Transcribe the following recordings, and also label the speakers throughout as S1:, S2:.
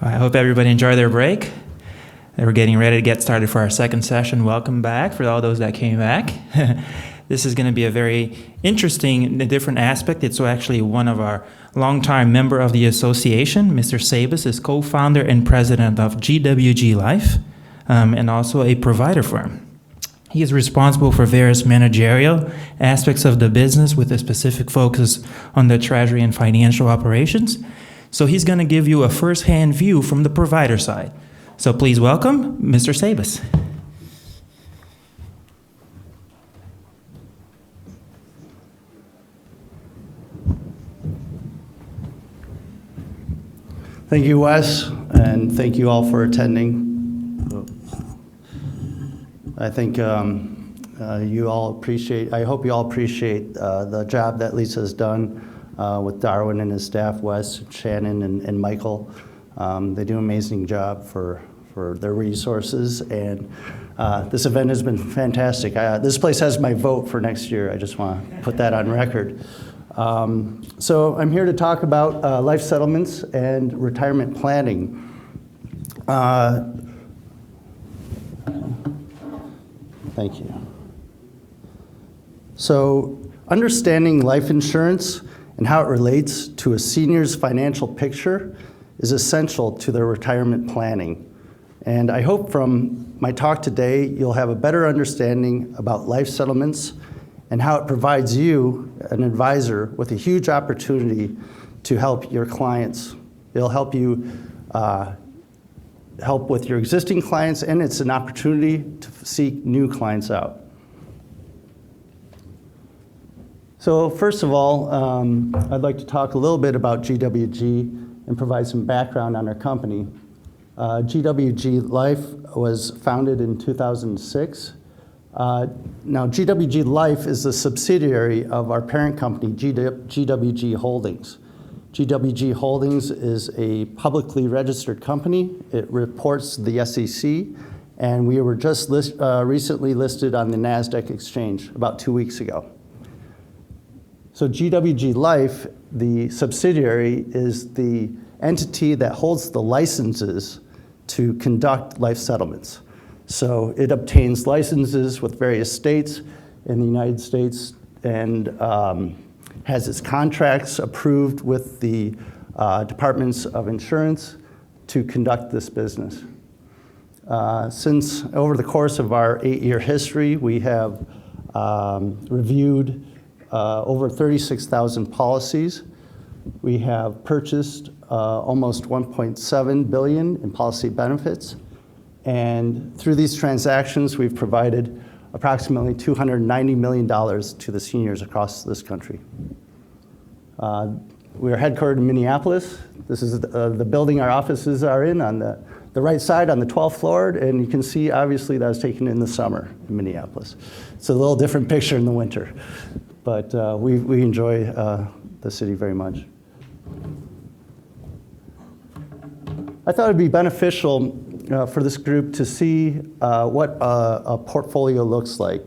S1: I hope everybody enjoyed their break. We're getting ready to get started for our second session. Welcome back for all those that came back. This is going to be a very interesting, different aspect. It's actually one of our longtime member of the association. Mr. Sabas is co-founder and president of GWG Life, and also a provider firm. He is responsible for various managerial aspects of the business with a specific focus on the treasury and financial operations. So he's going to give you a first-hand view from the provider side. So please welcome Mr. Sabas.
S2: Thank you, Wes, and thank you all for attending. I think you all appreciate, I hope you all appreciate the job that Lisa's done with Darwin and his staff, Wes, Shannon, and Michael. They do an amazing job for their resources, and this event has been fantastic. This place has my vote for next year. I just want to put that on record. So I'm here to talk about life settlements and retirement planning. Thank you. So understanding life insurance and how it relates to a senior's financial picture is essential to their retirement planning. And I hope from my talk today, you'll have a better understanding about life settlements and how it provides you, an advisor, with a huge opportunity to help your clients. It'll help you help with your existing clients, and it's an opportunity to seek new clients out. So first of all, I'd like to talk a little bit about GWG and provide some background on our company. GWG Life was founded in 2006. Now, GWG Life is a subsidiary of our parent company, GWG Holdings. GWG Holdings is a publicly registered company. It reports to the SEC, and we were just recently listed on the NASDAQ exchange about 2 weeks ago. So GWG Life, the subsidiary, is the entity that holds the licenses to conduct life settlements. So it obtains licenses with various states in the United States and has its contracts approved with the departments of insurance to conduct this business. Since over the course of our 8-year history, we have reviewed over 36,000 policies. We have purchased almost $1.7 billion in policy benefits. And through these transactions, we've provided approximately $290 million to the seniors across this country. We are headquartered in Minneapolis. This is the building our offices are in on the right side on the 12th floor. And you can see, obviously, that was taken in the summer in Minneapolis. It's a little different picture in the winter. But we enjoy the city very much. I thought it'd be beneficial for this group to see what a portfolio looks like.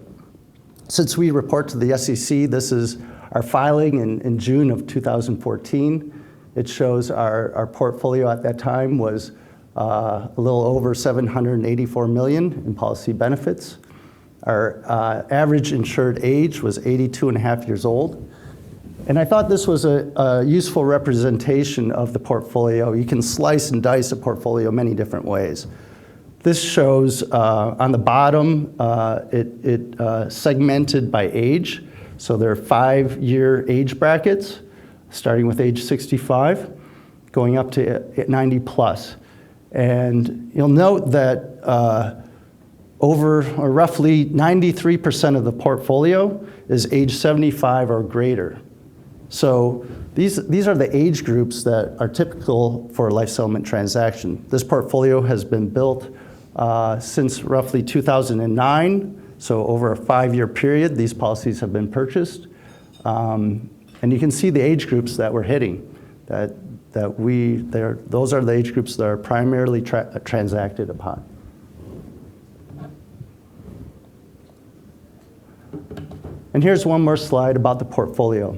S2: Since we report to the SEC, this is our filing in June of 2014. It shows our portfolio at that time was a little over $784 million in policy benefits. Our average insured age was 82 and a half years old. And I thought this was a useful representation of the portfolio. You can slice and dice a portfolio many different ways. This shows on the bottom, it segmented by age. So there are 5-year age brackets, starting with age 65, going up to 90 plus. And you'll note that roughly 93% of the portfolio is age 75 or greater. So these are the age groups that are typical for a life settlement transaction. This portfolio has been built since roughly 2009. So over a 5-year period, these policies have been purchased. And you can see the age groups that we're hitting. Those are the age groups that are primarily transacted upon. And here's one more slide about the portfolio.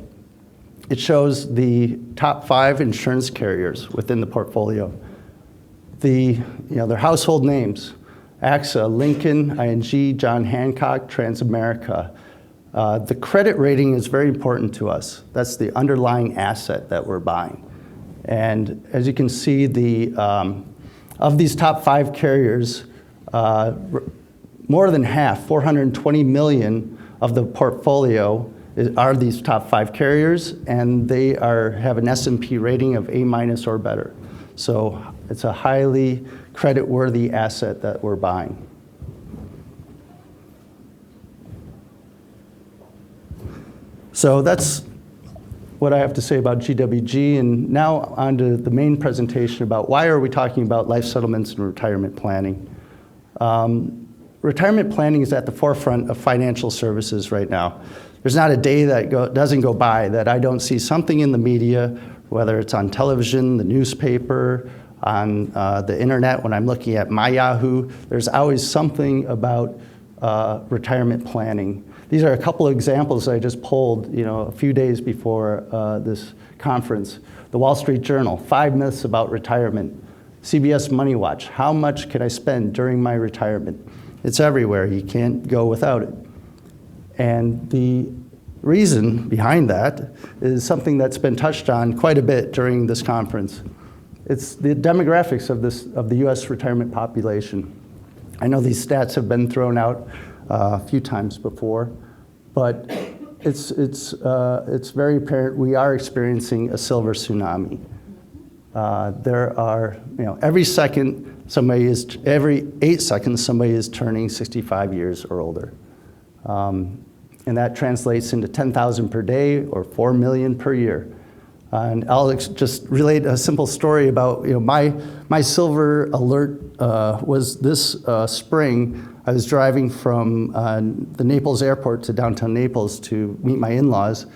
S2: It shows the top 5 insurance carriers within the portfolio. their household names: AXA, Lincoln, ING, John Hancock, Transamerica. The credit rating is very important to us. That's the underlying asset that we're buying. And as you can see, of these top 5 carriers, more than half, 420 million of the portfolio are these top 5 carriers, and they have an S&P rating of A- or better. So it's a highly credit-worthy asset that we're buying. So that's what I have to say about GWG, and now on to the main presentation about why are we talking about life settlements and retirement planning. Retirement planning is at the forefront of financial services right now. There's not a day that doesn't go by that I don't see something in the media, whether it's on television, the newspaper, on the internet. When I'm looking at my Yahoo, there's always something about retirement planning. These are a couple of examples I just pulled, a few days before this conference. The Wall Street Journal, 5 myths about retirement. CBS Money Watch, how much can I spend during my retirement? It's everywhere. You can't go without it. And the reason behind that is something that's been touched on quite a bit during this conference. It's the demographics of the U.S. retirement population. I know these stats have been thrown out a few times before, but it's very apparent we are experiencing a silver tsunami. There are, every 8 seconds somebody is turning 65 years or older. And that translates into 10,000 per day or 4 million per year. And I'll just relate a simple story about, my silver alert was this spring. I was driving from the Naples airport to downtown Naples to meet my in-laws.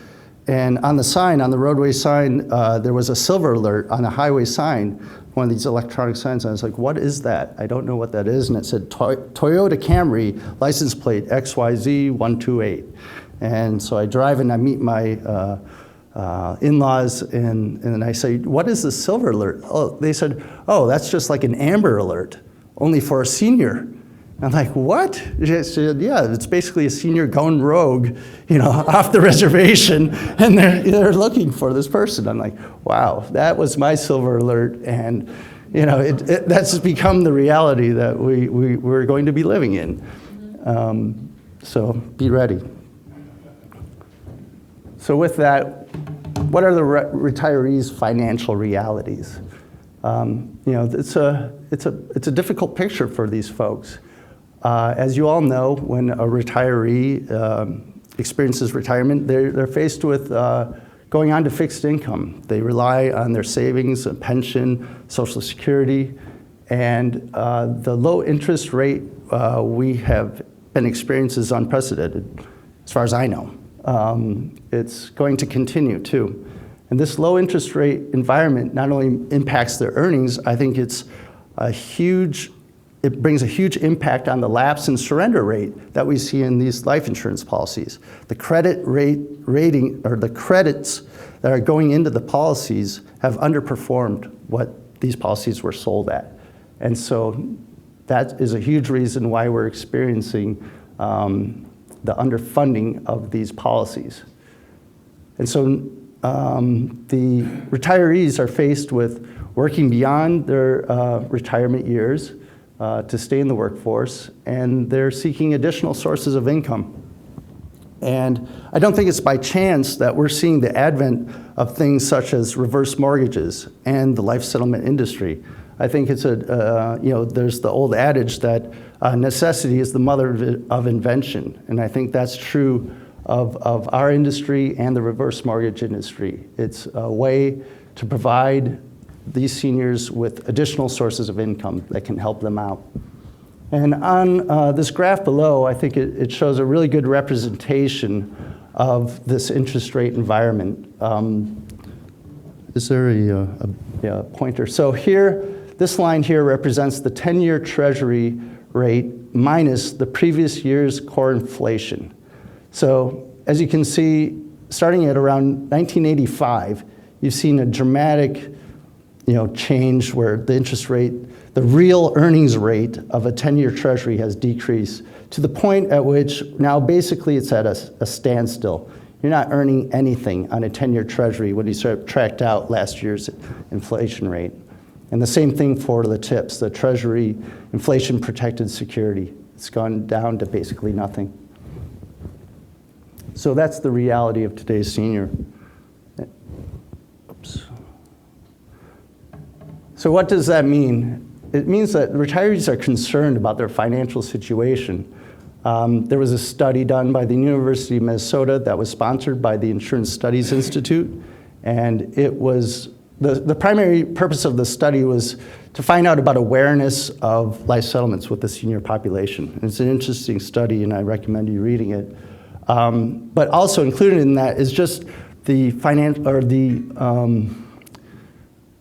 S2: And on the roadway sign, there was a silver alert on a highway sign, one of these electronic signs. I was like, what is that? I don't know what that is. And it said Toyota Camry, license plate XYZ128. And so I drive and I meet my in-laws, and then I say, what is the silver alert? Oh, they said, oh, that's just like an amber alert, only for a senior. I'm like, what? She said, yeah, it's basically a senior going rogue, off the reservation, and they're looking for this person. I'm like, wow, that was my silver alert, and that's become the reality that we're going to be living in. So be ready. So with that, what are the retirees' financial realities? It's a difficult picture for these folks. As you all know, when a retiree experiences retirement, they're faced with going on to fixed income. They rely on their savings, a pension, Social Security, and the low interest rate we have been experiencing is unprecedented, as far as I know. It's going to continue too. And this low interest rate environment not only impacts their earnings, I think it brings a huge impact on the lapse and surrender rate that we see in these life insurance policies. The credit rating, or the credits that are going into the policies, have underperformed what these policies were sold at. And so that is a huge reason why we're experiencing the underfunding of these policies. And so the retirees are faced with working beyond their retirement years to stay in the workforce, and they're seeking additional sources of income. And I don't think it's by chance that we're seeing the advent of things such as reverse mortgages and the life settlement industry. I think it's there's the old adage that necessity is the mother of invention, and I think that's true of our industry and the reverse mortgage industry. It's a way to provide these seniors with additional sources of income that can help them out. And on this graph below, I think it shows a really good representation of this interest rate environment. Is there a pointer? So here, this line here represents the 10-year Treasury rate minus the previous year's core inflation. So as you can see, starting at around 1985, you've seen a dramatic change where the interest rate, the real earnings rate of a 10-year treasury has decreased to the point at which now basically it's at a standstill. You're not earning anything on a 10-year treasury when you subtract out last year's inflation rate. And the same thing for the TIPS, the Treasury Inflation Protected Security. It's gone down to basically nothing. So that's the reality of today's senior. Oops. So what does that mean? It means that retirees are concerned about their financial situation. There was a study done by the University of Minnesota that was sponsored by the Insurance Studies Institute, and it was the primary purpose of the study was to find out about awareness of life settlements with the senior population. And it's an interesting study, and I recommend you reading it. But also included in that is just the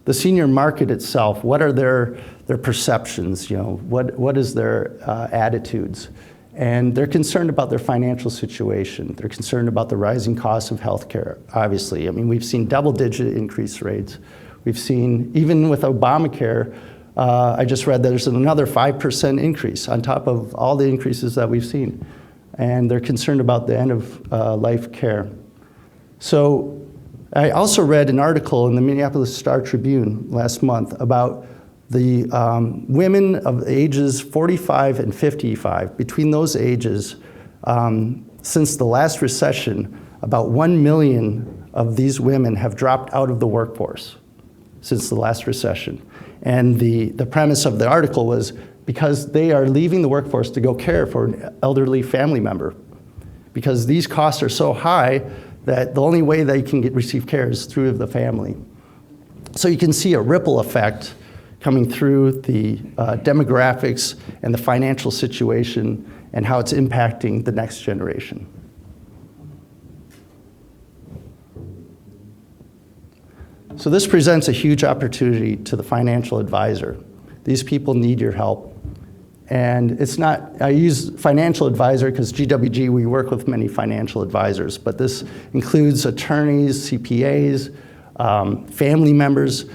S2: the senior market itself. What are their perceptions? What is their attitudes? And they're concerned about their financial situation. They're concerned about the rising costs of healthcare, obviously. I mean, we've seen double-digit increase rates. We've seen, even with Obamacare, I just read that there's another 5% increase on top of all the increases that we've seen. And they're concerned about the end of life care. So I also read an article in the Minneapolis Star-Tribune last month about the women of ages 45 and 55, between those ages, since the last recession, about 1 million of these women have dropped out of the workforce since the last recession. And the premise of the article was because they are leaving the workforce to go care for an elderly family member. Because these costs are so high that the only way they can receive care is through the family. So you can see a ripple effect coming through the demographics and the financial situation and how it's impacting the next generation. So this presents a huge opportunity to the financial advisor. These people need your help. And it's not, I use financial advisor because GWG, we work with many financial advisors, but this includes attorneys, CPAs, family members,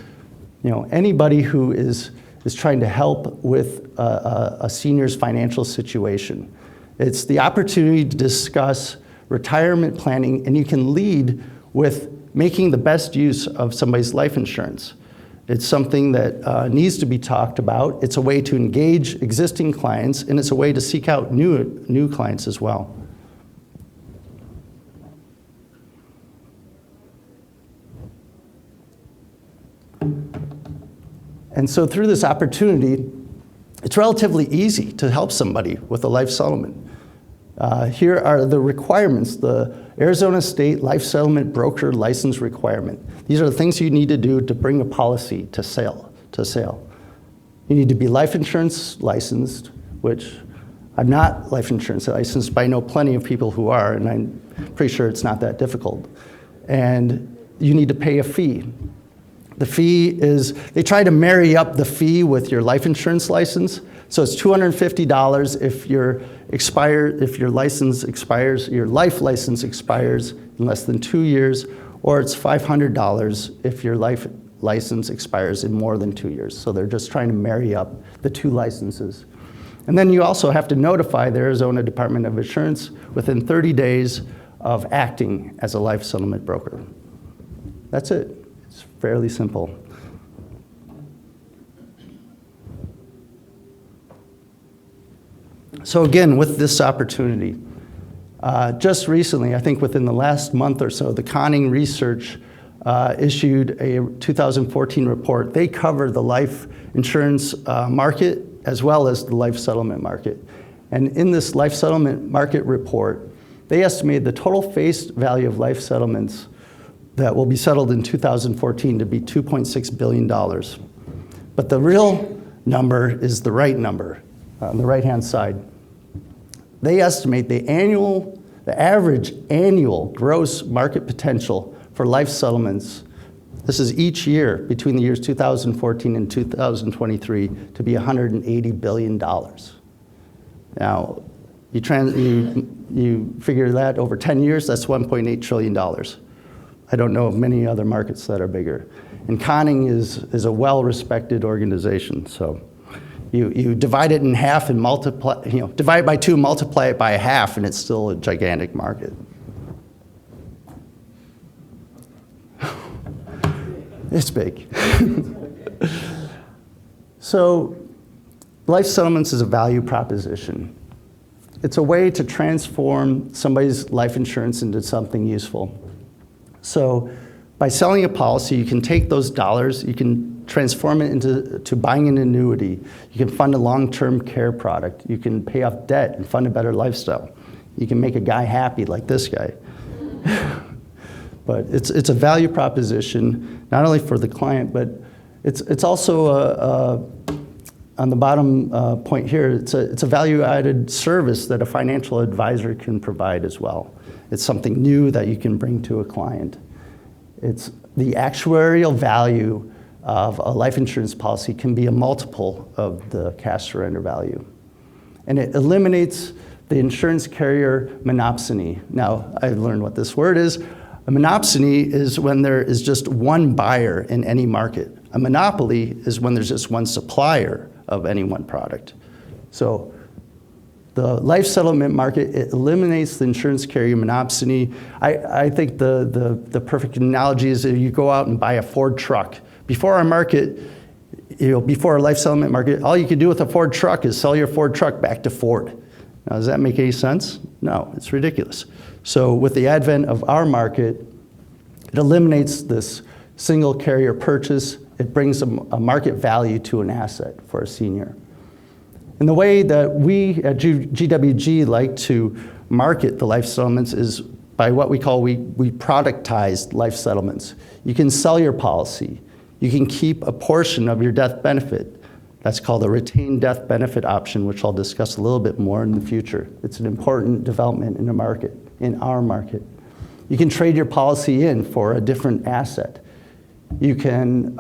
S2: anybody who is trying to help with a senior's financial situation. It's the opportunity to discuss retirement planning, and you can lead with making the best use of somebody's life insurance. It's something that needs to be talked about. It's a way to engage existing clients, and it's a way to seek out new clients as well. And so through this opportunity, it's relatively easy to help somebody with a life settlement. Here are the requirements, the Arizona State Life Settlement Broker License Requirement. These are the things you need to do to bring a policy to sale. You need to be life insurance licensed, which I'm not life insurance licensed, but I know plenty of people who are, and I'm pretty sure it's not that difficult. And you need to pay a fee. The fee is, they try to marry up the fee with your life insurance license. So it's $250 if your license expires, your life license expires in less than 2 years, or it's $500 if your life license expires in more than 2 years. So they're just trying to marry up the two licenses. And then you also have to notify the Arizona Department of Insurance within 30 days of acting as a life settlement broker. That's it. It's fairly simple. So again, with this opportunity, just recently, I think within the last month or so, the Conning Research issued a 2014 report. They cover the life insurance market as well as the life settlement market. And in this life settlement market report, they estimated the total face value of life settlements that will be settled in 2014 to be $2.6 billion. But the real number is the right number on the right-hand side. They estimate the average annual gross market potential for life settlements, this is each year between the years 2014 and 2023, to be $180 billion. Now, you figure that over 10 years, that's $1.8 trillion. I don't know of many other markets that are bigger. And Conning is a well-respected organization. So you divide it in half and multiply, divide it by 2, multiply it by a half, and it's still a gigantic market. It's big. So life settlements is a value proposition. It's a way to transform somebody's life insurance into something useful. So by selling a policy, you can take those dollars, you can transform it into buying an annuity. You can fund a long-term care product. You can pay off debt and fund a better lifestyle. You can make a guy happy like this guy. But it's a value proposition, not only for the client, but it's also on the bottom point here, it's a value-added service that a financial advisor can provide as well. It's something new that you can bring to a client. It's the actuarial value of a life insurance policy can be a multiple of the cash surrender value. And it eliminates the insurance carrier monopsony. Now, I've learned what this word is. A monopsony is when there is just one buyer in any market. A monopoly is when there's just one supplier of any one product. So the life settlement market, it eliminates the insurance carrier monopsony. I think the perfect analogy is that you go out and buy a Ford truck. Before our market, before our life settlement market, all you could do with a Ford truck is sell your Ford truck back to Ford. Now, does that make any sense? No, it's ridiculous. So with the advent of our market, it eliminates this single carrier purchase. It brings a market value to an asset for a senior. And the way that we at GWG like to market the life settlements is by what we call we productized life settlements. You can sell your policy. You can keep a portion of your death benefit. That's called a retained death benefit option, which I'll discuss a little bit more in the future. It's an important development in the market, in our market. You can trade your policy in for a different asset. You can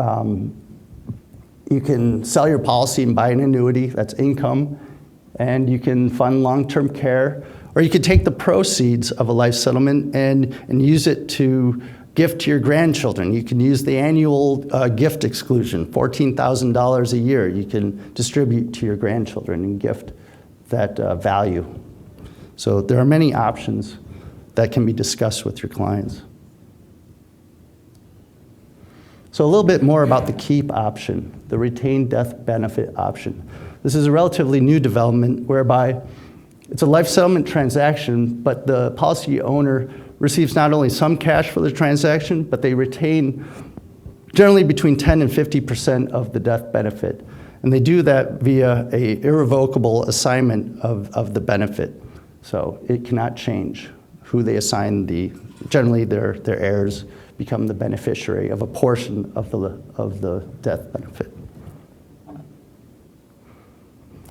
S2: sell your policy and buy an annuity, that's income, and you can fund long-term care, or you can take the proceeds of a life settlement and use it to gift to your grandchildren. You can use the annual gift exclusion, $14,000 a year. You can distribute to your grandchildren and gift that value. So there are many options that can be discussed with your clients. So a little bit more about the KEEP option, the retained death benefit option. This is a relatively new development whereby it's a life settlement transaction, but the policy owner receives not only some cash for the transaction, but they retain generally between 10 and 50% of the death benefit. And they do that via an irrevocable assignment of the benefit. So it cannot change who they assign generally their heirs become the beneficiary of a portion of the death benefit.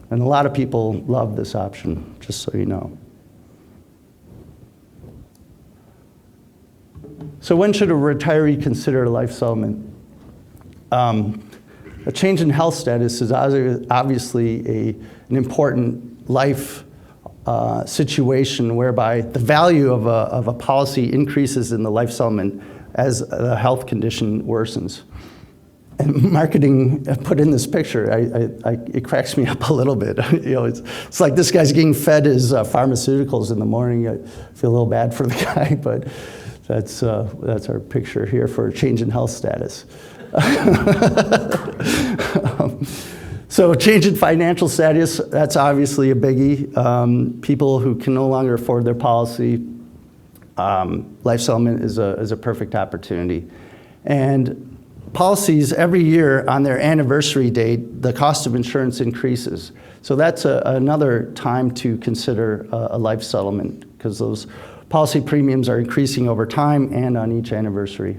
S2: And a lot of people love this option, just so you know. So when should a retiree consider a life settlement? A change in health status is obviously an important life situation whereby the value of a policy increases in the life settlement as the health condition worsens. And marketing put in this picture, it cracks me up a little bit. It's like this guy's getting fed his pharmaceuticals in the morning. I feel a little bad for the guy, but that's our picture here for a change in health status. So change in financial status, that's obviously a biggie. People who can no longer afford their policy, life settlement is a perfect opportunity. And policies every year on their anniversary date, the cost of insurance increases. So that's another time to consider a life settlement because those policy premiums are increasing over time and on each anniversary.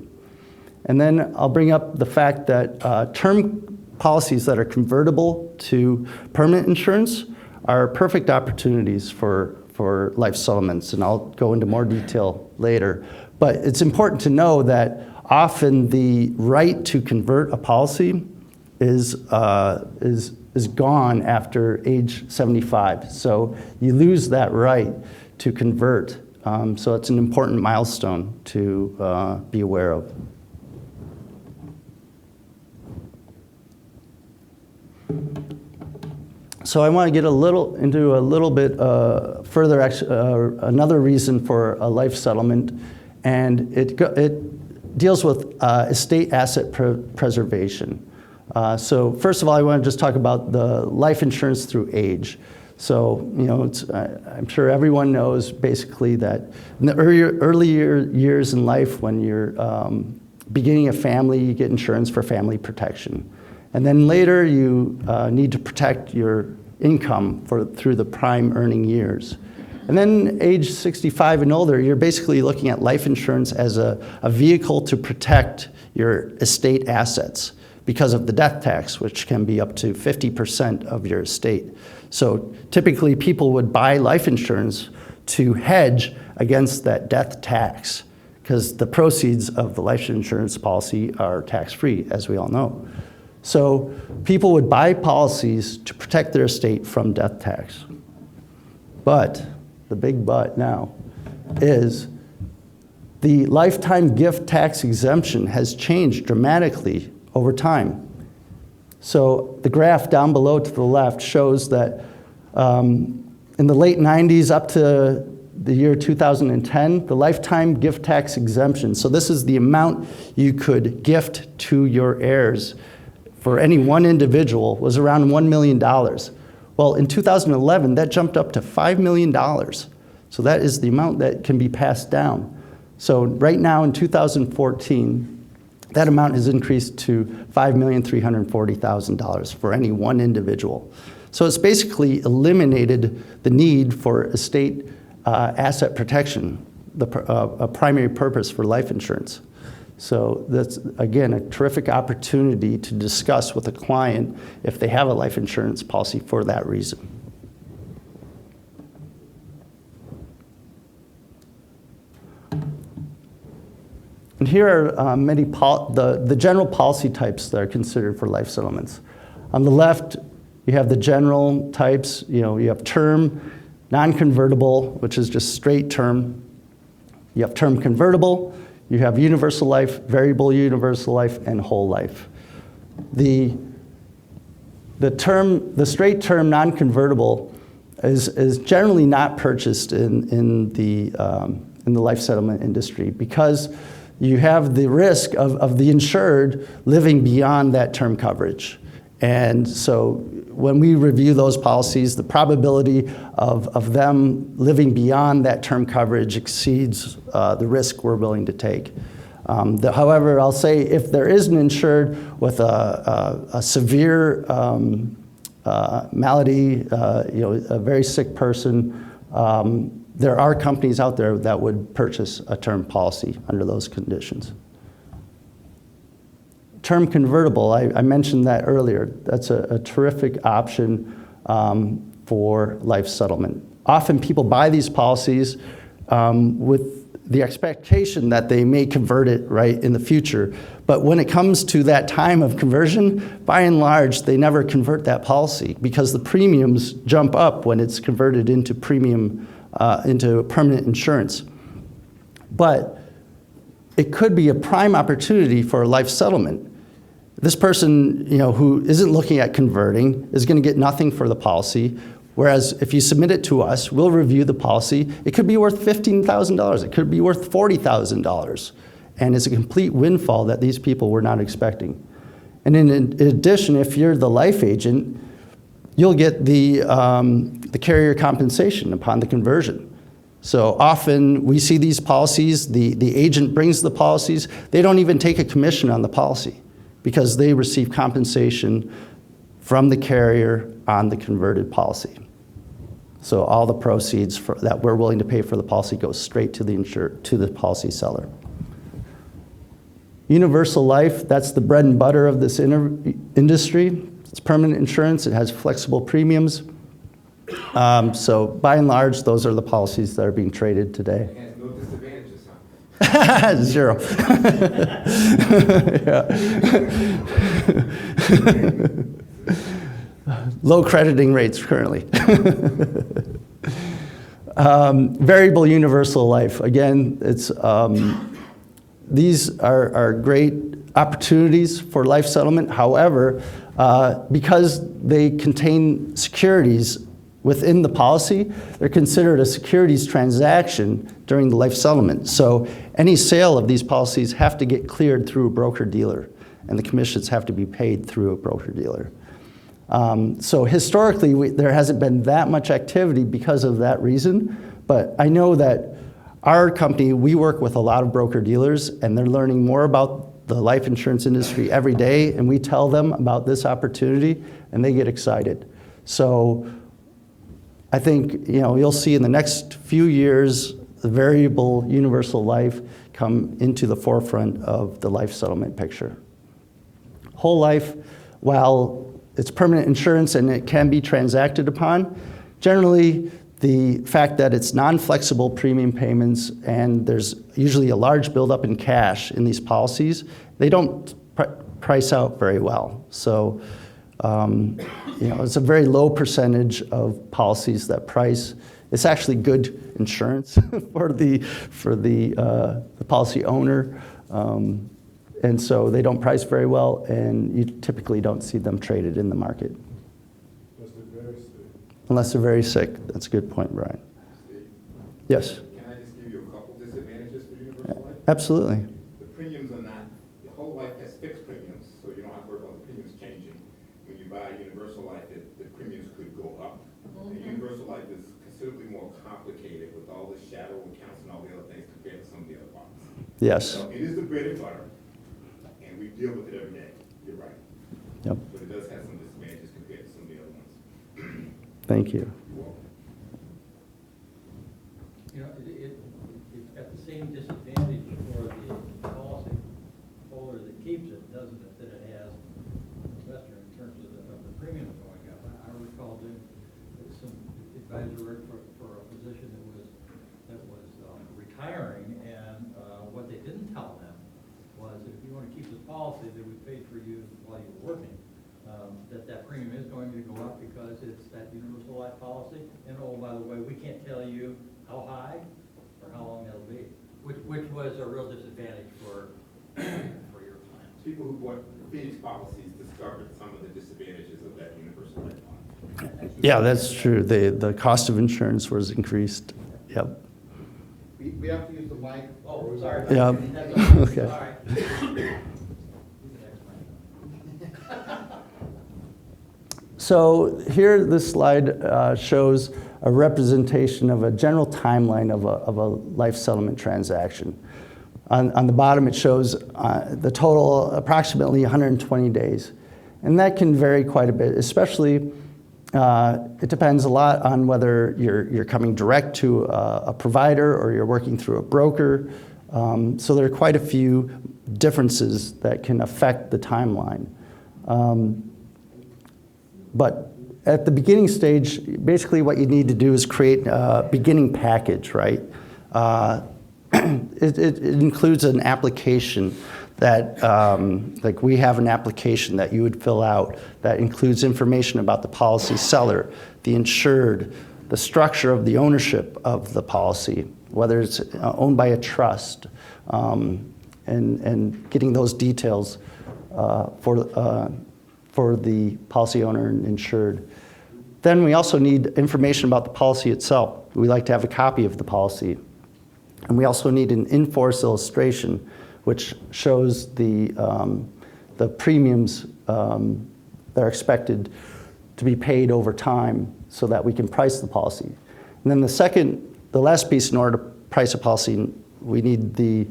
S2: And then I'll bring up the fact that term policies that are convertible to permanent insurance are perfect opportunities for life settlements, and I'll go into more detail later. But it's important to know that often the right to convert a policy is gone after age 75. So you lose that right to convert. So it's an important milestone to be aware of. So I want to get into a little bit further, another reason for a life settlement, and it deals with estate asset preservation. So first of all, I want to just talk about the life insurance through age. So, I'm sure everyone knows basically that in the earlier years in life, when you're beginning a family, you get insurance for family protection. And then later, you need to protect your income through the prime earning years. And then age 65 and older, you're basically looking at life insurance as a vehicle to protect your estate assets because of the death tax, which can be up to 50% of your estate. So typically people would buy life insurance to hedge against that death tax because the proceeds of the life insurance policy are tax-free, as we all know. So people would buy policies to protect their estate from death tax. But, the big but now, is the lifetime gift tax exemption has changed dramatically over time. So the graph down below to the left shows that in the late 90s up to the year 2010, the lifetime gift tax exemption, so this is the amount you could gift to your heirs for any one individual, was around $1 million. Well, in 2011, that jumped up to $5 million. So that is the amount that can be passed down. So right now in 2014, that amount has increased to $5,340,000 for any one individual. So it's basically eliminated the need for estate asset protection, a primary purpose for life insurance. So that's, again, a terrific opportunity to discuss with a client if they have a life insurance policy for that reason. And here are many the general policy types that are considered for life settlements. On the left, you have the general types. You have term, non-convertible, which is just straight term. You have term convertible. You have universal life, variable universal life, and whole life. The straight term non-convertible is generally not purchased in the life settlement industry because you have the risk of the insured living beyond that term coverage. And so when we review those policies, the probability of them living beyond that term coverage exceeds the risk we're willing to take. However, I'll say if there is an insured with a severe malady, a very sick person, there are companies out there that would purchase a term policy under those conditions. Term convertible, I mentioned that earlier. That's a terrific option for life settlement. Often people buy these policies with the expectation that they may convert it right in the future. But when it comes to that time of conversion, by and large, they never convert that policy because the premiums jump up when it's converted into into permanent insurance. But it could be a prime opportunity for a life settlement. This person, who isn't looking at converting is going to get nothing for the policy, whereas if you submit it to us, we'll review the policy. It could be worth $15,000. It could be worth $40,000. And it's a complete windfall that these people were not expecting. And in addition, if you're the life agent, you'll get the carrier compensation upon the conversion. So often we see these policies, the agent brings the policies, they don't even take a commission on the policy because they receive compensation from the carrier on the converted policy. So all the proceeds that we're willing to pay for the policy goes straight to the policy seller. Universal life, that's the bread and butter of this industry. It's permanent insurance, it has flexible premiums. So by and large, those are the policies that are being traded today.
S3: It has no disadvantages, huh?
S2: Zero. Low crediting rates currently. Variable universal life. Again, these are great opportunities for life settlement. However, because they contain securities within the policy, they're considered a securities transaction during the life settlement. So any sale of these policies have to get cleared through a broker-dealer, and the commissions have to be paid through a broker-dealer. So historically, there hasn't been that much activity because of that reason, but I know that our company, we work with a lot of broker-dealers, and they're learning more about the life insurance industry every day, and we tell them about this opportunity, and they get excited. So I think you'll see in the next few years the variable universal life come into the forefront of the life settlement picture. Whole life, while it's permanent insurance and it can be transacted upon, generally the fact that it's non-flexible premium payments and there's usually a large buildup in cash in these policies, they don't price out very well. So it's a very low percentage of policies that price. It's actually good insurance for the policy owner, and so they don't price very well, and you typically don't see them traded in the market.
S3: Unless they're very sick.
S2: Unless they're very sick. That's a good point, Brian.
S3: Steve,
S2: Yes.
S3: can I just give you a couple disadvantages for universal life?
S2: Absolutely.
S3: The premiums are not, the whole life has fixed premiums, so you don't have to worry about the premiums changing. When you buy universal life, the premiums could go up. And universal life is considerably more complicated with all the shadow accounts and all the other things compared to some of the other ones.
S2: Yes.
S3: So it is the bread and butter, and we deal with it every day. You're right.
S2: Yep.
S3: But it does have some disadvantages compared to some of the other ones.
S2: Thank you.
S3: You're welcome.
S4: It's at the same disadvantage for the policy holder that keeps it, doesn't it, that it has investor in terms of the premiums going up. I recall doing some advisory work for a physician that was retiring, and what they didn't tell them was that if you want to keep the policy that we paid for you while you were working, that premium is going to go up because it's that universal life policy. And oh, by the way, we can't tell you how high or how long that'll be, which was a real disadvantage for your plan.
S3: People who bought Phoenix policies discovered some of the disadvantages of that universal life policy.
S2: Yeah, that's true. The cost of insurance was increased. Yep.
S5: We have to use the mic.
S4: Oh, sorry.
S2: Yeah.
S4: Okay.
S2: Okay.
S4: All right.
S2: So here, this slide shows a representation of a general timeline of a life settlement transaction. On the bottom, it shows the total approximately 120 days. And that can vary quite a bit, especially it depends a lot on whether you're coming direct to a provider or you're working through a broker. So there are quite a few differences that can affect the timeline. But at the beginning stage, basically what you need to do is create a beginning package, right? It includes an application that, like we have an application that you would fill out that includes information about the policy seller, the insured, the structure of the ownership of the policy, whether it's owned by a trust, and getting those details for the policy owner and insured. Then we also need information about the policy itself. We like to have a copy of the policy. And we also need an in-force illustration, which shows the premiums that are expected to be paid over time so that we can price the policy. And then the last piece, in order to price a policy, we need the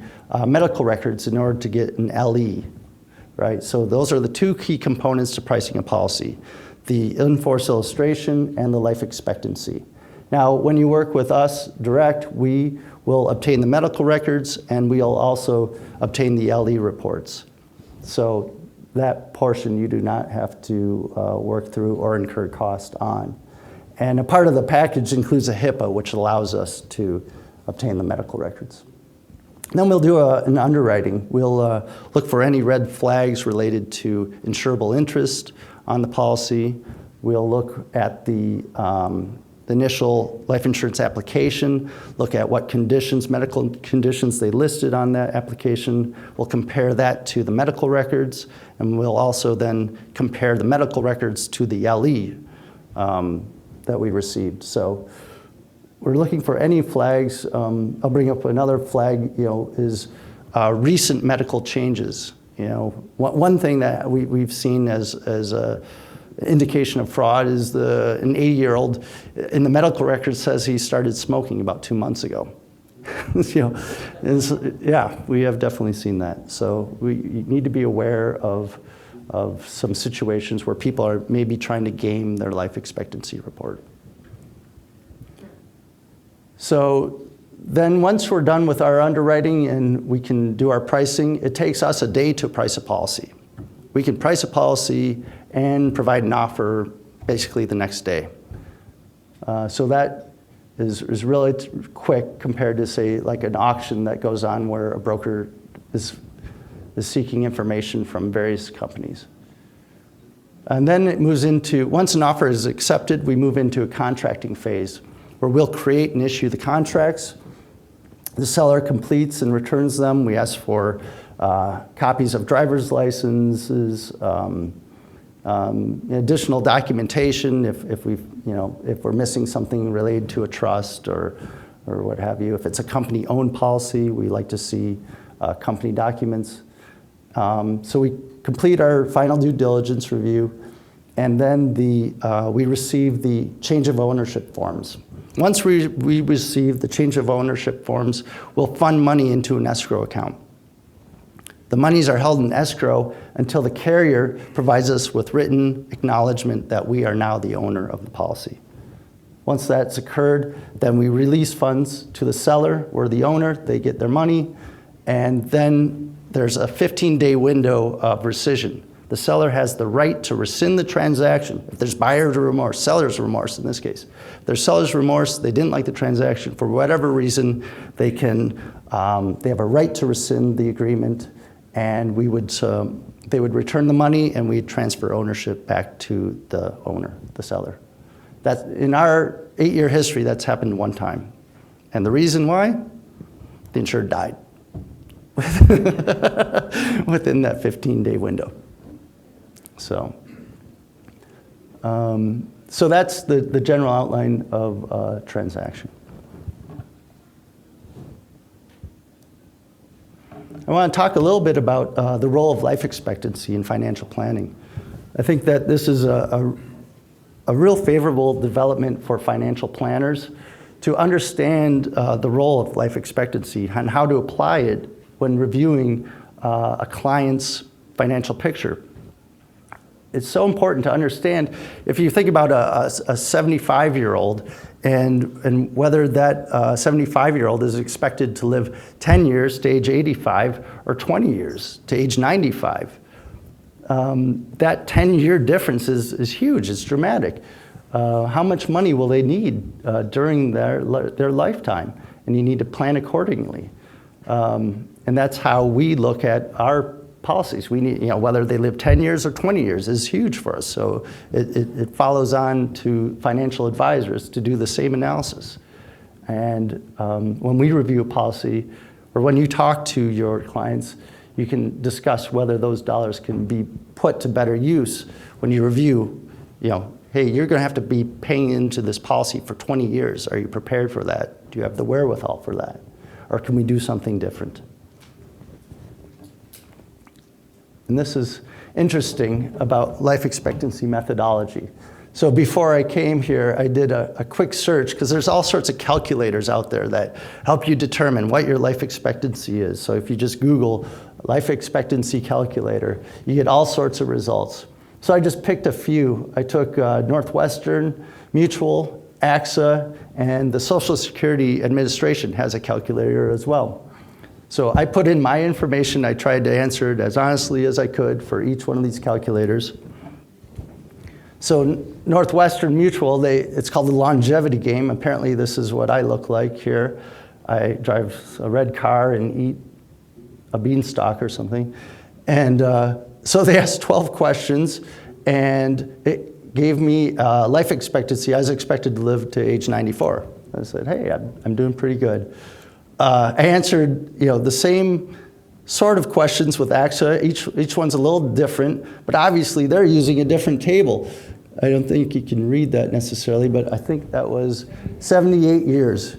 S2: medical records in order to get an LE. Right? So those are the two key components to pricing a policy, the in-force illustration and the life expectancy. Now, when you work with us direct, we will obtain the medical records and we'll also obtain the LE reports. So that portion you do not have to work through or incur cost on. And a part of the package includes a HIPAA, which allows us to obtain the medical records. Then we'll do an underwriting. We'll look for any red flags related to insurable interest on the policy. We'll look at the the initial life insurance application, look at what conditions, medical conditions they listed on that application. We'll compare that to the medical records, and we'll also then compare the medical records to the LE that we received. So we're looking for any flags. I'll bring up another flag, is recent medical changes. One thing that we've seen as a indication of fraud is an 80-year-old in the medical record says he started smoking about 2 months ago. Yeah, we have definitely seen that. So we need to be aware of some situations where people are maybe trying to game their life expectancy report. So then once we're done with our underwriting and we can do our pricing, it takes us a day to price a policy. We can price a policy and provide an offer basically the next day. So that is really quick compared to, say, like an auction that goes on where a broker is seeking information from various companies. And then it moves into, once an offer is accepted, we move into a contracting phase where we'll create and issue the contracts. The seller completes and returns them. We ask for copies of driver's licenses, additional documentation if we're missing something related to a trust or what have you. If it's a company-owned policy, we like to see company documents. So we complete our final due diligence review, and then we receive the change of ownership forms. Once we receive the change of ownership forms, we'll fund money into an escrow account. The monies are held in escrow until the carrier provides us with written acknowledgement that we are now the owner of the policy. Once that's occurred, then we release funds to the seller. We're the owner, they get their money, and then there's a 15-day window of rescission. The seller has the right to rescind the transaction. If there's buyer's remorse, seller's remorse in this case. If there's seller's remorse, they didn't like the transaction for whatever reason, they have a right to rescind the agreement, and they would return the money and we'd transfer ownership back to the owner, the seller. That's, in our 8-year history, that's happened one time. And the reason why? The insured died within that 15-day window. So that's the general outline of a transaction. I want to talk a little bit about the role of life expectancy in financial planning. I think that this is a real favorable development for financial planners to understand the role of life expectancy and how to apply it when reviewing a client's financial picture. It's so important to understand, if you think about a 75-year-old and whether that 75-year-old is expected to live 10 years to age 85 or 20 years to age 95. That 10-year difference is huge, it's dramatic. How much money will they need during their lifetime? And you need to plan accordingly. And that's how we look at our policies. We need, whether they live 10 years or 20 years is huge for us. So it follows on to financial advisors to do the same analysis. And when we review a policy, or when you talk to your clients, you can discuss whether those dollars can be put to better use when you review, hey, you're going to have to be paying into this policy for 20 years. Are you prepared for that? Do you have the wherewithal for that? Or can we do something different? And this is interesting about life expectancy methodology. So before I came here, I did a quick search, because there's all sorts of calculators out there that help you determine what your life expectancy is. So if you just Google life expectancy calculator, you get all sorts of results. So I just picked a few. I took Northwestern, Mutual, AXA, and the Social Security Administration has a calculator as well. So I put in my information. I tried to answer it as honestly as I could for each one of these calculators. So Northwestern Mutual, it's called the longevity game. Apparently this is what I look like here. I drive a red car and eat a beanstalk or something. And so they asked 12 questions, and it gave me life expectancy. I was expected to live to age 94. I said, hey, I'm doing pretty good. I answered, the same sort of questions with AXA. Each one's a little different, but obviously they're using a different table. I don't think you can read that necessarily, but I think that was 78 years.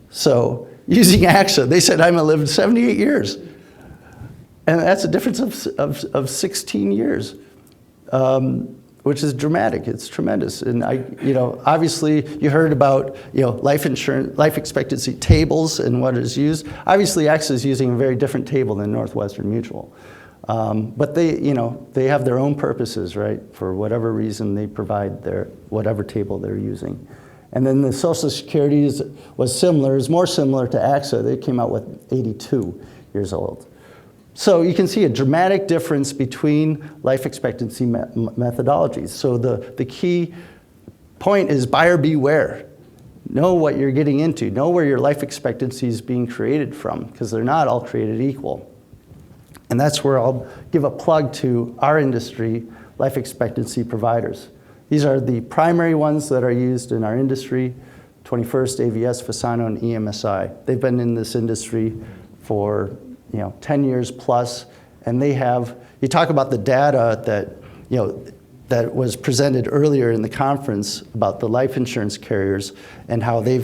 S2: So using AXA, they said I'm gonna live 78 years. And that's a difference of 16 years, which is dramatic. It's tremendous. And obviously you heard about, life insurance, life expectancy tables and what is used. Obviously AXA is using a very different table than Northwestern Mutual. But they have their own purposes, right? For whatever reason, they provide whatever table they're using. And then the Social Security was similar, is more similar to AXA. They came out with 82 years old. So you can see a dramatic difference between life expectancy methodologies. So the key point is buyer beware. Know what you're getting into. Know where your life expectancy is being created from, because they're not all created equal. And that's where I'll give a plug to our industry, life expectancy providers. These are the primary ones that are used in our industry: 21st, AVS, Fasano, and EMSI. They've been in this industry for 10 years plus, and they have, you talk about the data that was presented earlier in the conference about the life insurance carriers and how they're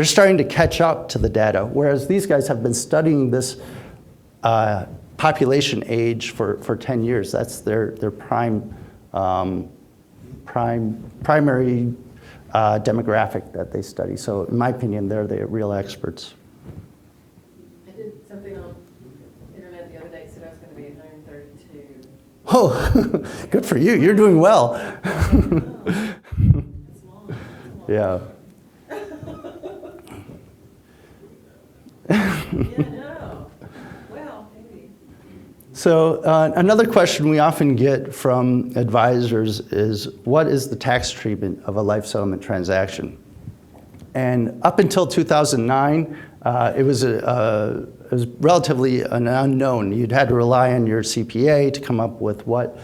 S2: starting to catch up to the data, whereas these guys have been studying this population age for 10 years. That's their primary demographic that they study. So in my opinion, they're the real experts.
S6: I did something on the internet the other day, said I was going to be 132.
S2: Oh, good for you. You're doing well.
S6: It's long.
S2: Yeah.
S6: Yeah, no. Well, maybe.
S2: So another question we often get from advisors is, what is the tax treatment of a life settlement transaction? And up until 2009, it was relatively an unknown. You'd had to rely on your CPA to come up with what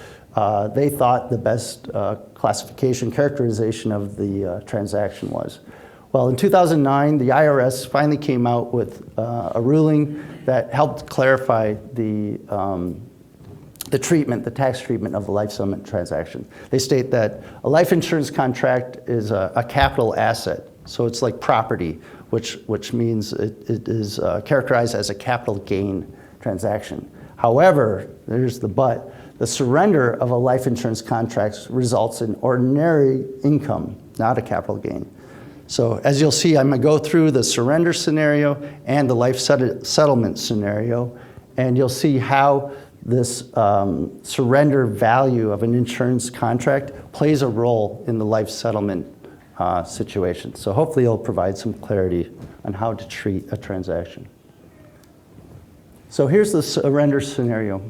S2: they thought the best classification, characterization of the transaction was. Well, in 2009, the IRS finally came out with a ruling that helped clarify the treatment, the tax treatment of a life settlement transaction. They state that a life insurance contract is a capital asset, so it's like property, which means it is characterized as a capital gain transaction. However, there's the but. The surrender of a life insurance contract results in ordinary income, not a capital gain. So as you'll see, I'm going to go through the surrender scenario and the life settlement scenario, and you'll see how this surrender value of an insurance contract plays a role in the life settlement situation. So hopefully it'll provide some clarity on how to treat a transaction. So here's the surrender scenario.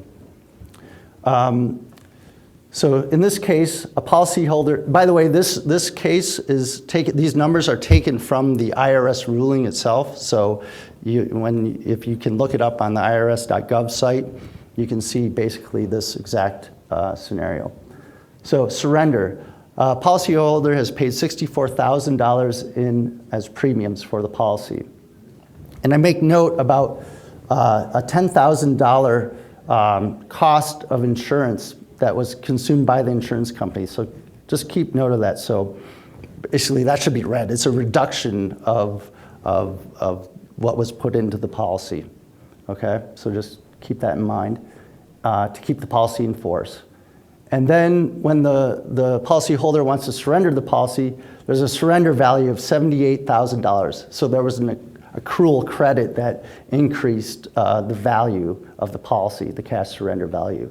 S2: So in this case, a policyholder, by the way, this case is taken, these numbers are taken from the IRS ruling itself. So if you can look it up on the irs.gov site, you can see basically this exact scenario. So surrender. Policyholder has paid $64,000 in as premiums for the policy. And I make note about a $10,000 cost of insurance that was consumed by the insurance company. So just keep note of that. So basically that should be read. It's a reduction of what was put into the policy. Okay, so just keep that in mind to keep the policy in force. And then when the policyholder wants to surrender the policy, there's a surrender value of $78,000. So there was an accrual credit that increased the value of the policy, the cash surrender value.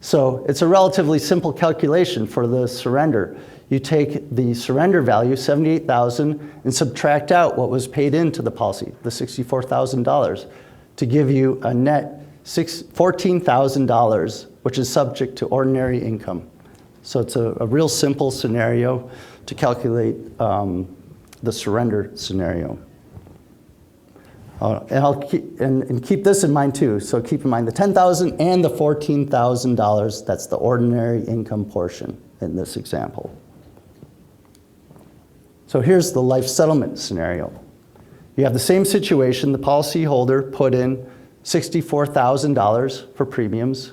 S2: So it's a relatively simple calculation for the surrender. You take the surrender value, $78,000, and subtract out what was paid into the policy, the $64,000, to give you a net $14,000, which is subject to ordinary income. So it's a real simple scenario to calculate the surrender scenario. And keep this in mind too. So keep in mind the $10,000 and the $14,000. That's the ordinary income portion in this example. So here's the life settlement scenario. You have the same situation. The policyholder put in $64,000 for premiums.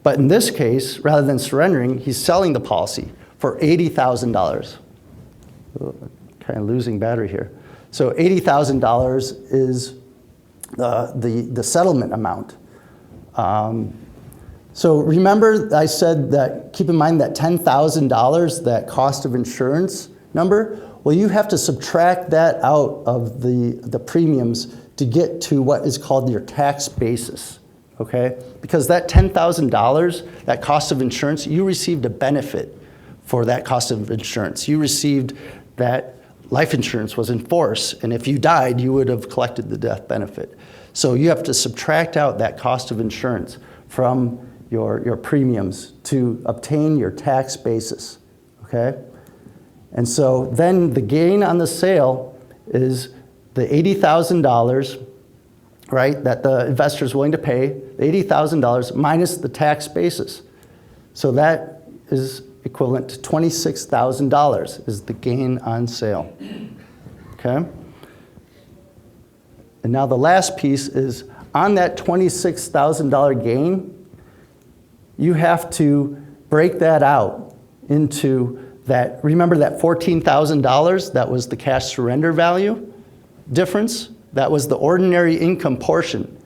S2: But in this case, rather than surrendering, he's selling the policy for $80,000. Kind of losing battery here. So $80,000 is the settlement amount. So remember I said that, keep in mind that $10,000, that cost of insurance number, well, you have to subtract that out of the premiums to get to what is called your tax basis, okay? Because that $10,000, that cost of insurance, you received a benefit for that cost of insurance. You received that life insurance was in force, and if you died, you would have collected the death benefit. So you have to subtract out that cost of insurance from your premiums to obtain your tax basis, okay? And so then the gain on the sale is the $80,000, right, that the investor is willing to pay, the $80,000 minus the tax basis. So that is equivalent to $26,000 is the gain on sale, okay? And now the last piece is on that $26,000 gain, you have to break that out into that, remember that $14,000, that was the cash surrender value difference? That was the ordinary income portion.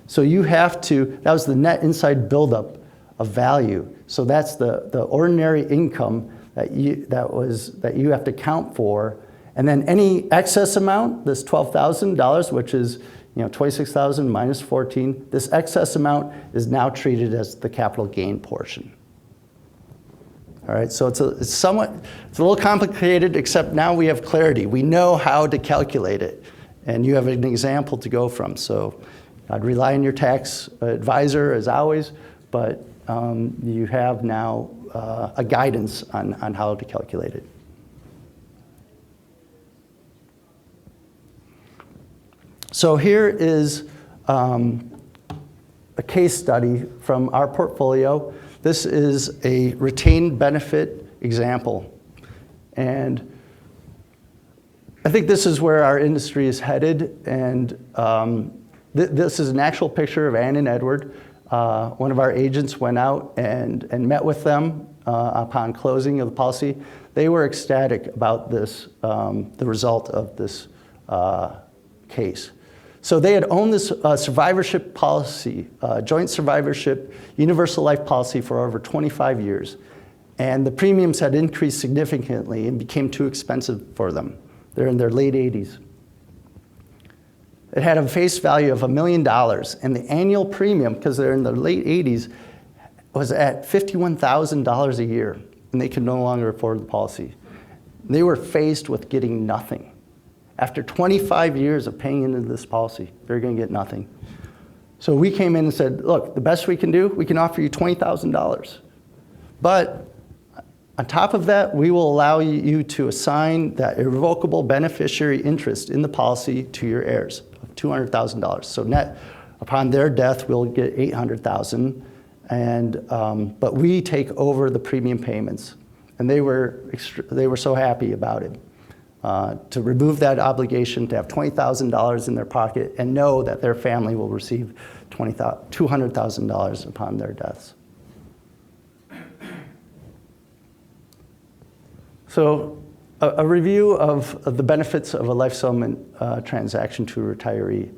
S2: So you have to, that was the net inside buildup of value. So that's the ordinary income that you have to count for. And then any excess amount, this $12,000, which is 26,000 minus 14, this excess amount is now treated as the capital gain portion. All right, so it's a little complicated, except now we have clarity. We know how to calculate it, and you have an example to go from. So I'd rely on your tax advisor as always, but you have now a guidance on how to calculate it. So here is a case study from our portfolio. This is a retained benefit example. And I think this is where our industry is headed. And this is an actual picture of Ann and Edward. One of our agents went out and met with them upon closing of the policy. They were ecstatic about this, the result of this case. So they had owned this survivorship policy, joint survivorship, universal life policy for over 25 years. And the premiums had increased significantly and became too expensive for them. They're in their late 80s. It had a face value of $1 million, and the annual premium, because they're in their late 80s, was at $51,000 a year, and they could no longer afford the policy. They were faced with getting nothing. After 25 years of paying into this policy, they're going to get nothing. So we came in and said, look, the best we can do, we can offer you $20,000. But on top of that, we will allow you to assign that irrevocable beneficiary interest in the policy to your heirs of $200,000. So net, upon their death, we'll get $800,000, and but we take over the premium payments. And they were so happy about it. To remove that obligation, to have $20,000 in their pocket, and know that their family will receive $200,000 upon their deaths. So a review of the benefits of a life settlement transaction to a retiree.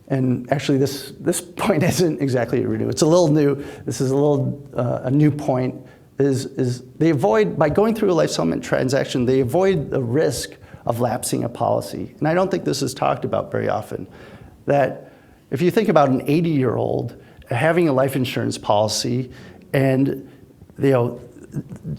S2: And actually this point isn't exactly a review. It's a little new. This is a new point. Is they avoid, by going through a life settlement transaction, they avoid the risk of lapsing a policy. And I don't think this is talked about very often. That if you think about an 80-year-old having a life insurance policy and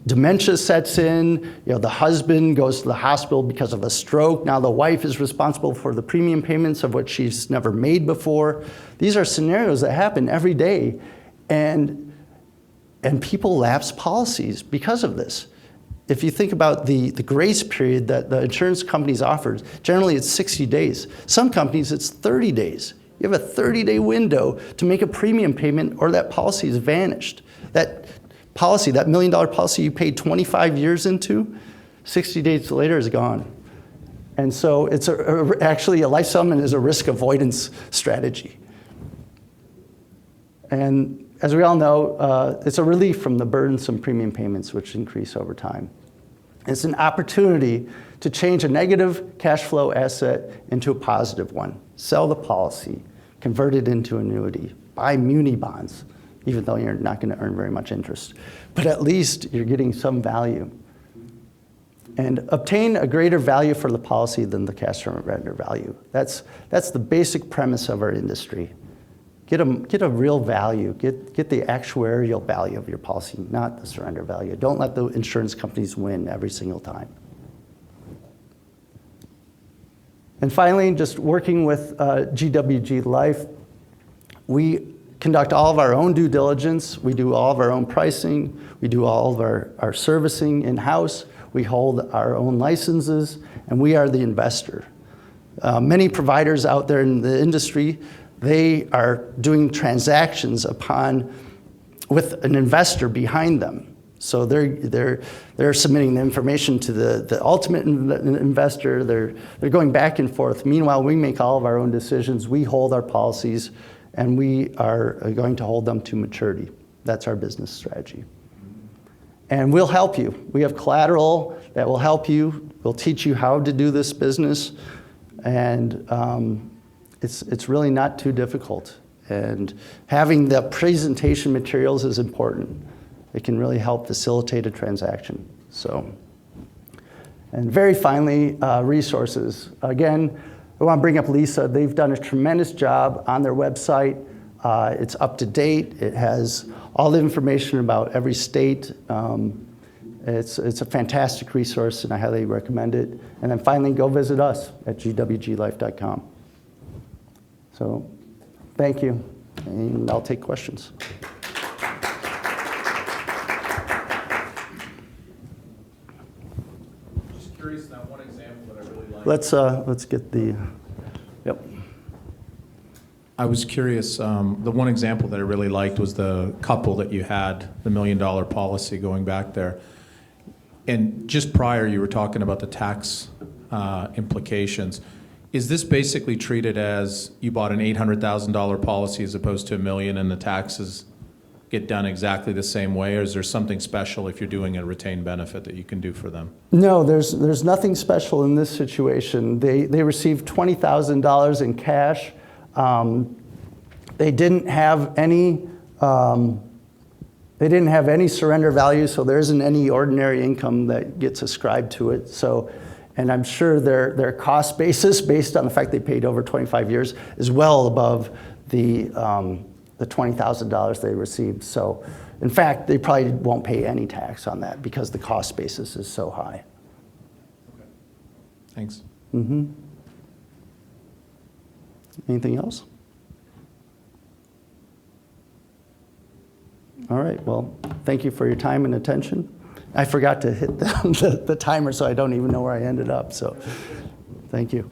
S2: dementia sets in, the husband goes to the hospital because of a stroke, now the wife is responsible for the premium payments of what she's never made before. These are scenarios that happen every day. And people lapse policies because of this. if you think about the grace period that the insurance companies offer, generally it's 60 days. Some companies, it's 30 days. You have a 30-day window to make a premium payment or that policy has vanished. That policy, that $1 million policy you paid 25 years into, 60 days later is gone. And so it's actually a life settlement is a risk avoidance strategy. And as we all know, it's a relief from the burdensome premium payments which increase over time. It's an opportunity to change a negative cash flow asset into a positive one. Sell the policy, convert it into annuity, buy muni bonds, even though you're not going to earn very much interest. But at least you're getting some value. And obtain a greater value for the policy than the cash surrender value. That's the basic premise of our industry. Get a real value. Get the actuarial value of your policy, not the surrender value. Don't let the insurance companies win every single time. And finally, just working with GWG Life, we conduct all of our own due diligence. We do all of our own pricing. We do all of our servicing in-house. We hold our own licenses, and we are the investor. Many providers out there in the industry, they are doing transactions with an investor behind them. So they're submitting the information to the ultimate investor. They're going back and forth. Meanwhile, we make all of our own decisions. We hold our policies, and we are going to hold them to maturity. That's our business strategy. And we'll help you. We have collateral that will help you. We'll teach you how to do this business. And it's really not too difficult. And having the presentation materials is important. It can really help facilitate a transaction. So, and very finally, resources. Again, I want to bring up Lisa. They've done a tremendous job on their website. It's up to date. It has all the information about every state. It's a fantastic resource, and I highly recommend it. And then finally, go visit us at gwglife.com. So thank you, and I'll take questions.
S7: Just curious, now one example that I really like.
S2: Let's get the, yep.
S7: I was curious, the one example that I really liked was the couple that you had, the $1 million policy going back there. And just prior, you were talking about the tax implications. Is this basically treated as you bought an $800,000 policy as opposed to $1 million and the taxes get done exactly the same way? Or is there something special if you're doing a retained benefit that you can do for them?
S2: No, there's nothing special in this situation. They received $20,000 in cash. They didn't have any surrender value, so there isn't any ordinary income that gets ascribed to it. So, and I'm sure their cost basis, based on the fact they paid over 25 years, is well above the $20,000 they received. So, in fact, they probably won't pay any tax on that because the cost basis is so high.
S7: Okay. Thanks.
S2: Mm-hmm. Anything else? All right, well, thank you for your time and attention. I forgot to hit the timer, so I don't even know where I ended up, so thank you.